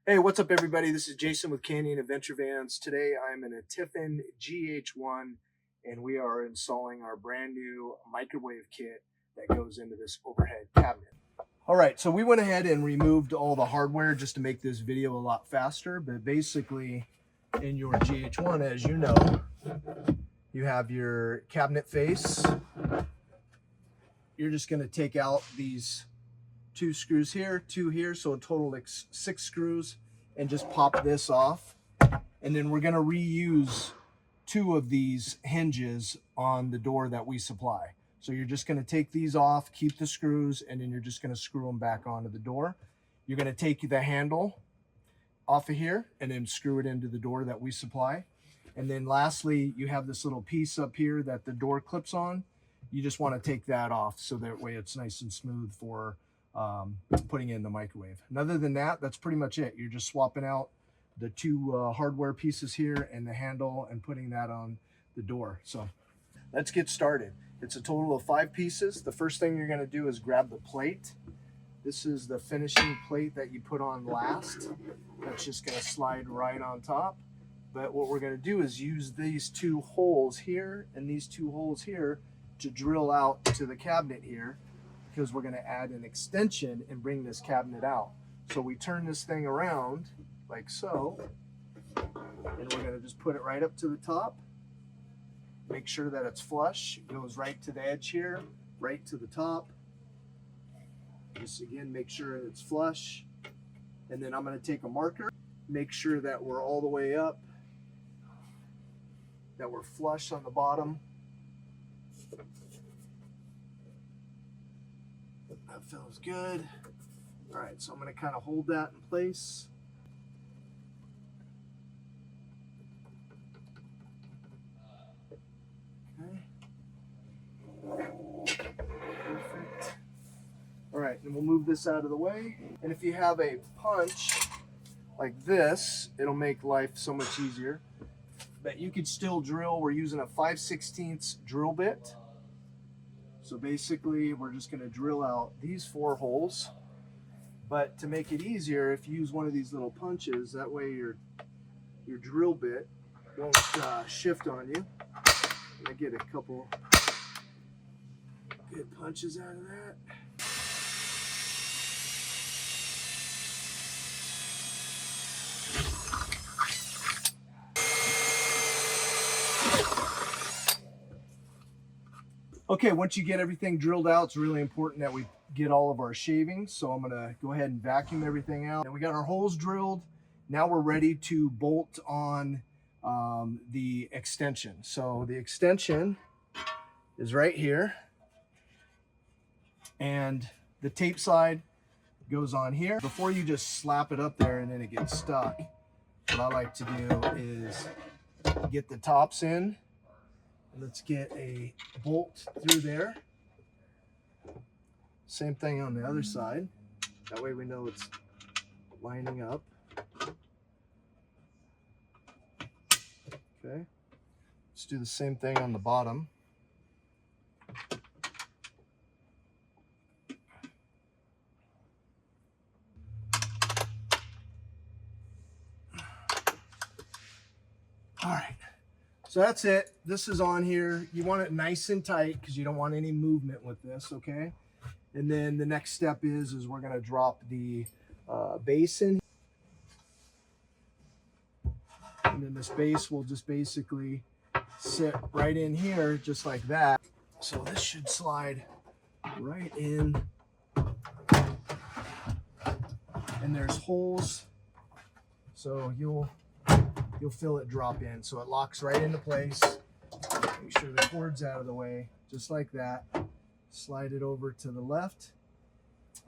Hey, what's up, everybody? This is Jason with Canyon Adventure Vans. Today I'm in a Tiffin GH1 and we are installing our brand new microwave kit that goes into this overhead cabinet. All right, so we went ahead and removed all the hardware just to make this video a lot faster, but basically in your GH1, as you know, you have your cabinet face. You're just going to take out these two screws here, two here, so a total of 6 screws, and just pop this off. And then we're going to reuse 2 of these hinges on the door that we supply. So you're just going to take these off, keep the screws, and then you're just going to screw them back onto the door. You're going to take the handle off of here and then screw it into the door that we supply. And then lastly, you have this little piece up here that the door clips on. You just want to take that off so that way it's nice and smooth for putting it in the microwave. And other than that, that's pretty much it. You're just swapping out the 2 hardware pieces here and the handle and putting that on the door. So let's get started. It's a total of 5 pieces. The first thing you're going to do is grab the plate. This is the finishing plate that you put on last. That's just going to slide right on top. But what we're going to do is use these 2 holes here and these 2 holes here to drill out to the cabinet here, because we're going to add an extension and bring this cabinet out. So we turn this thing around like so, and we're going to just put it right up to the top. Make sure that it's flush. It goes right to the edge here, right to the top. Just again, make sure it's flush. And then I'm going to take a marker, make sure that we're all the way up, that we're flush on the bottom. That feels good. All right, so I'm going to kind of hold that in place. Okay. Perfect. All right, and we'll move this out of the way. And if you have a punch like this, it'll make life so much easier. But you could still drill. We're using a 5/16 drill bit. So basically, we're just going to drill out these 4 holes. But to make it easier, if you use one of these little punches, that way your drill bit won't shift on you. I get a couple good punches out of that. Okay, once you get everything drilled out, it's really important that we get all of our shavings. So I'm gonna go ahead and vacuum everything out. And we got our holes drilled. Now we're ready to bolt on the extension. So the extension is right here. And the tape side goes on here. Before you just slap it up there and then it gets stuck, what I like to do is get the tops in. Let's get a bolt through there. Same thing on the other side. That way we know it's lining up. Okay. Let's do the same thing on the bottom. All right. So that's it. This is on here. You want it nice and tight because you don't want any movement with this, okay? And then the next step is we're going to drop the base in. And then this base will just basically sit right in here just like that. So this should slide right in. And there's holes. So you'll feel it drop in. So it locks right into place. Make sure the cord's out of the way, just like that. Slide it over to the left.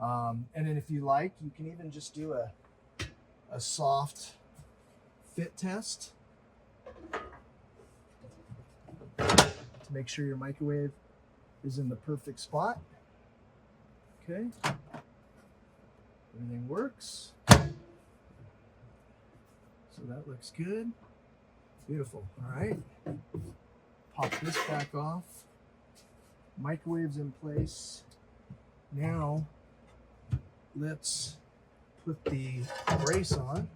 And then if you like, you can even just do a soft fit test to make sure your microwave is in the perfect spot. Okay. Everything works. So that looks good. Beautiful. All right. Pop this back off. Microwave's in place. Now let's put the brace on.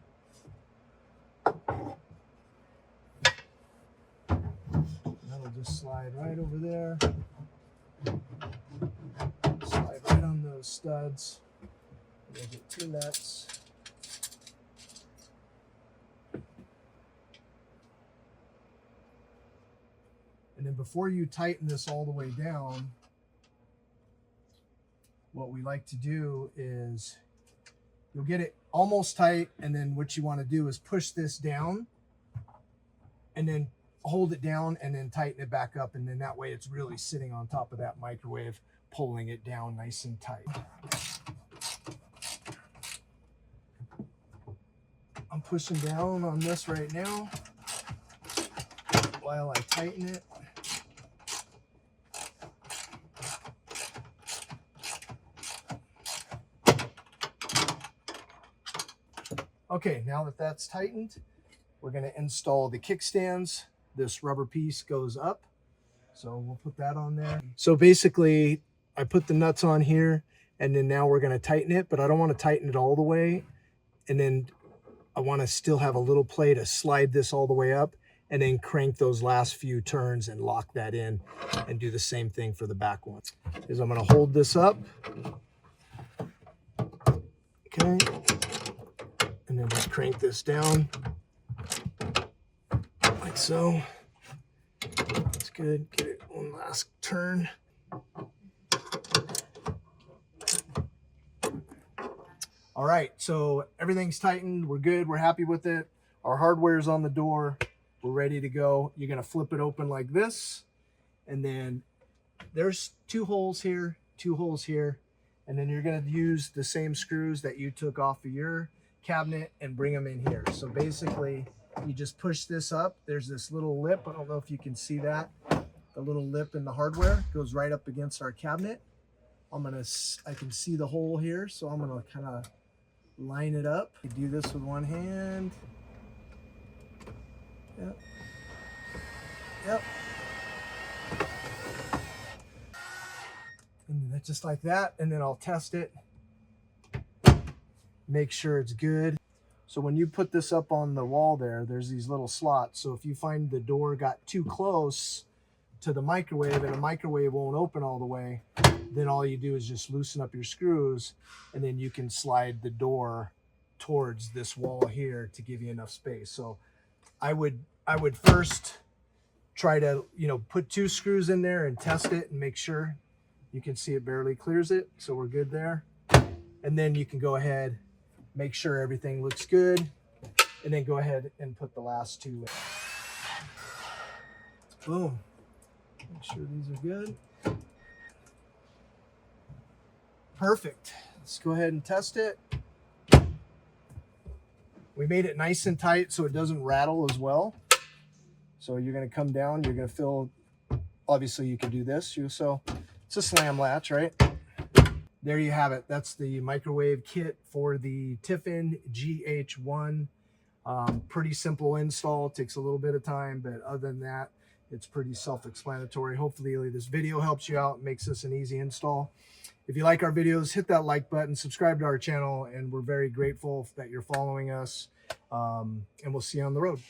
That'll just slide right over there. Slide right on those studs. We'll get 2 nuts. And then before you tighten this all the way down, what we like to do is you'll get it almost tight, and then what you want to do is push this down and then hold it down and then tighten it back up, and then that way it's really sitting on top of that microwave, pulling it down nice and tight. I'm pushing down on this right now while I tighten it. Okay, now that that's tightened, we're going to install the kickstands. This rubber piece goes up, so we'll put that on there. So basically, I put the nuts on here, and then now we're going to tighten it, but I don't want to tighten it all the way. And then I want to still have a little play to slide this all the way up, and then crank those last few turns and lock that in, and do the same thing for the back one. Is I'm going to hold this up. Okay. And then just crank this down like so. That's good. Get it one last turn. All right, so everything's tightened. We're good. We're happy with it. Our hardware's on the door. We're ready to go. You're going to flip it open like this. And then there's 2 holes here, 2 holes here. And then you're going to use the same screws that you took off of your cabinet and bring them in here. So basically you just push this up. There's this little lip. I don't know if you can see that. The little lip in the hardware goes right up against our cabinet. I can see the hole here, so I'm gonna kind of line it up. You do this with one hand. Yep. Yep. And then just like that, and then I'll test it. Make sure it's good. So when you put this up on the wall there's these little slots. So if you find the door got too close to the microwave and the microwave won't open all the way, then all you do is just loosen up your screws, and then you can slide the door towards this wall here to give you enough space. So I would first try to, put 2 screws in there and test it and make sure. You can see it barely clears it, so we're good there. And then you can go ahead, make sure everything looks good, and then go ahead and put the last 2 in. Boom. Make sure these are good. Perfect. Let's go ahead and test it. We made it nice and tight so it doesn't rattle as well. So you're going to come down, you're going to feel, obviously you can do this. So it's a slam latch, right? There you have it. That's the microwave kit for the Tiffin GH1. Pretty simple install. Takes a little bit of time, but other than that, it's pretty self-explanatory. Hopefully this video helps you out, makes this an easy install. If you like our videos, hit that like button, subscribe to our channel, and we're very grateful that you're following us. And we'll see you on the road.